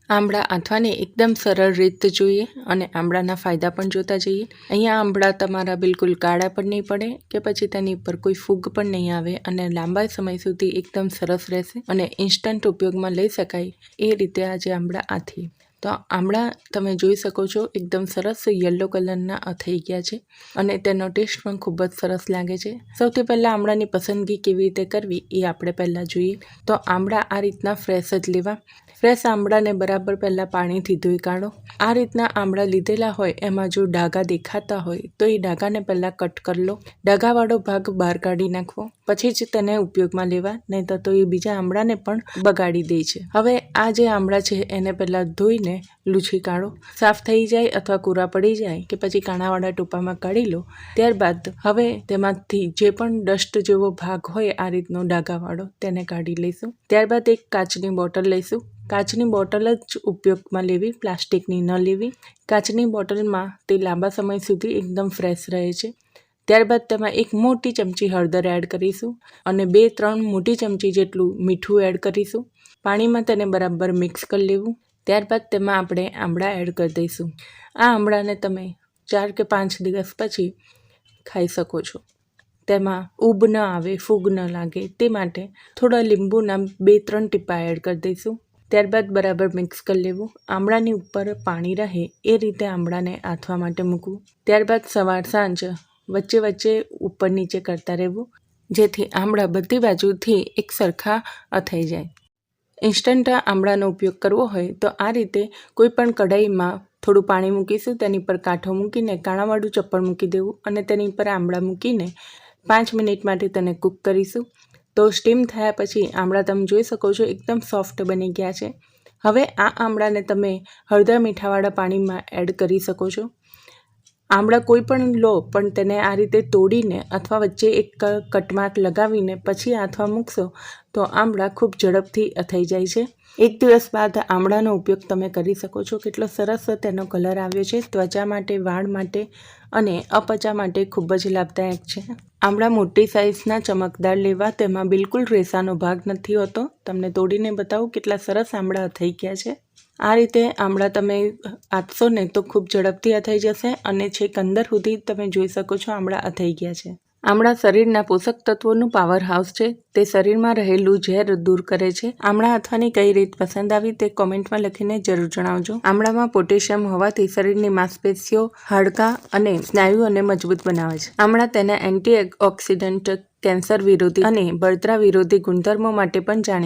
આંબળા આંથવાની એકદમ સરળ રીત જોઈએ અને આંબળાના ફાયદા પણ જોતા જઈએ। અહીંયા આંબળા તમારા બિલકુલ કાળા પણ નહીં પડે કે પછી તેની ઉપર કોઈ ફૂગ પણ નહીં આવે અને લાંબા સમય સુધી એકદમ સરસ રહેશે અને ઇન્સ્ટન્ટ ઉપયોગમાં લઈ શકાય એ રીતે આજે આંબળા આથીએ। તો આંબળા તમે જોઈ શકો છો એકદમ સરસ યલો કલરના થઈ ગયા છે અને તેનો ટેસ્ટ પણ ખૂબ જ સરસ લાગે છે। સૌથી પહેલાં આંબળાની પસંદગી કેવી રીતે કરવી એ આપણે પહેલાં જોઈએ। તો આંબળા આ રીતના ફ્રેશ જ લેવા। ફ્રેશ આંબળાને બરાબર પહેલાં પાણીથી ધોઈ કાઢો। આ રીતના આંબળા લીધેલા હોય એમાં જો ડાઘા દેખાતા હોય તો એ ડાઘાને પહેલાં કટ કરી લો। ડાઘાવાળો ભાગ બહાર કાઢી નાખવો, પછી જ તેને ઉપયોગમાં લેવા, નહીં તો એ બીજા આંબળાને પણ બગાડી દે છે। હવે આ જે આંબળા છે એને પહેલાં ધોઈને લૂછી કાઢો। સાફ થઈ જાય અથવા કોરા પડી જાય કે પછી કાણાવાળા ટોપામાં કાઢી લો। ત્યારબાદ હવે તેમાંથી જે પણ ડસ્ટ જેવો ભાગ હોય આ રીતનો ડાઘાવાળો તેને કાઢી લઈશું। ત્યારબાદ એક કાચની બોટલ લઈશું। કાચની બોટલ જ ઉપયોગમાં લેવી, પ્લાસ્ટિકની ન લેવી। કાચની બોટલમાં તે લાંબા સમય સુધી એકદમ ફ્રેશ રહે છે। ત્યારબાદ તેમાં એક મોટી ચમચી હળદર એડ કરીશું અને 2-3 મોટી ચમચી જેટલું મીઠું એડ કરીશું। પાણીમાં તેને બરાબર મિક્સ કરી લેવું। ત્યારબાદ તેમાં આપણે આંબળા એડ કરી દઈશું। આ આંબળાને તમે 4 કે 5 દિવસ પછી ખાઈ શકો છો। તેમાં ઊબ ન આવે, ફૂગ ન લાગે તે માટે થોડા લીંબુના 2-3 ટીપા એડ કરી દઈશું। ત્યારબાદ બરાબર મિક્સ કરી લેવું। આંબળાની ઉપર પાણી રહે એ રીતે આંબળાને આથવા માટે મૂકવું। ત્યારબાદ સવાર સાંજ વચ્ચે વચ્ચે ઉપર નીચે કરતા રહેવું, જેથી આંબળા બધી બાજુથી એક સરખા અથાઈ જાય। ઇન્સ્ટન્ટ આંબળાનો ઉપયોગ કરવો હોય તો આ રીતે કોઈ પણ કઢાઈમાં થોડું પાણી મૂકીશું, તેની પર કાંઠો મૂકીને કાણાવાળું ચપ્પળ મૂકી દેવું અને તેની પર આંબળા મૂકીને 5 મિનિટ માટે તેને કૂક કરીશું। તો સ્ટીમ થયા પછી આંબળા તમે જોઈ શકો છો એકદમ સોફ્ટ બની ગયા છે। હવે આ આંબળાને તમે હળદર મીઠાવાળા પાણીમાં એડ કરી શકો છો। આંબળા કોઈ પણ લો પણ તેને આ રીતે તોડીને અથવા વચ્ચે એક કટમાર્ક લગાવીને પછી આથવા મૂકશો તો આંબળા ખૂબ ઝડપથી અથાઈ જાય છે। 1 દિવસ બાદ આંબળાનો ઉપયોગ તમે કરી શકો છો। કેટલો સરસ તેનો કલર આવ્યો છે। ત્વચા માટે, વાળ માટે અને અપચા માટે ખૂબ જ લાભદાયક છે। આંબળા મોટી સાઇઝના ચમકદાર લેવા, તેમાં બિલકુલ રેસાનો ભાગ નથી હોતો। તમને તોડીને બતાવું કેટલા સરસ આંબળા અથાઈ ગયા છે। આ રીતે આંબળા તમે આથશો ને તો ખૂબ ઝડપથી અથાઈ જશે અને છેક અંદર સુધી તમે જોઈ શકો છો આંબળા અથાઈ ગયા છે। આંબળા શરીરના પોષક તત્વોનું પાવર હાઉસ છે। તે શરીરમાં રહેલું ઝેર દૂર કરે છે। આંબળા અથવાની કઈ રીત પસંદ આવી તે કોમેન્ટમાં લખીને જરૂર જણાવજો। આંબળામાં પોટેશિયમ હોવાથી શરીરની માંસપેશીઓ, હાડકાં અને સ્નાયુઓને મજબૂત બનાવે છે। આંબળા તેના એન્ટીઓક્સિડન્ટ, કેન્સર વિરોધી અને બળતરા વિરોધી ગુણધર્મો માટે પણ જાણીતા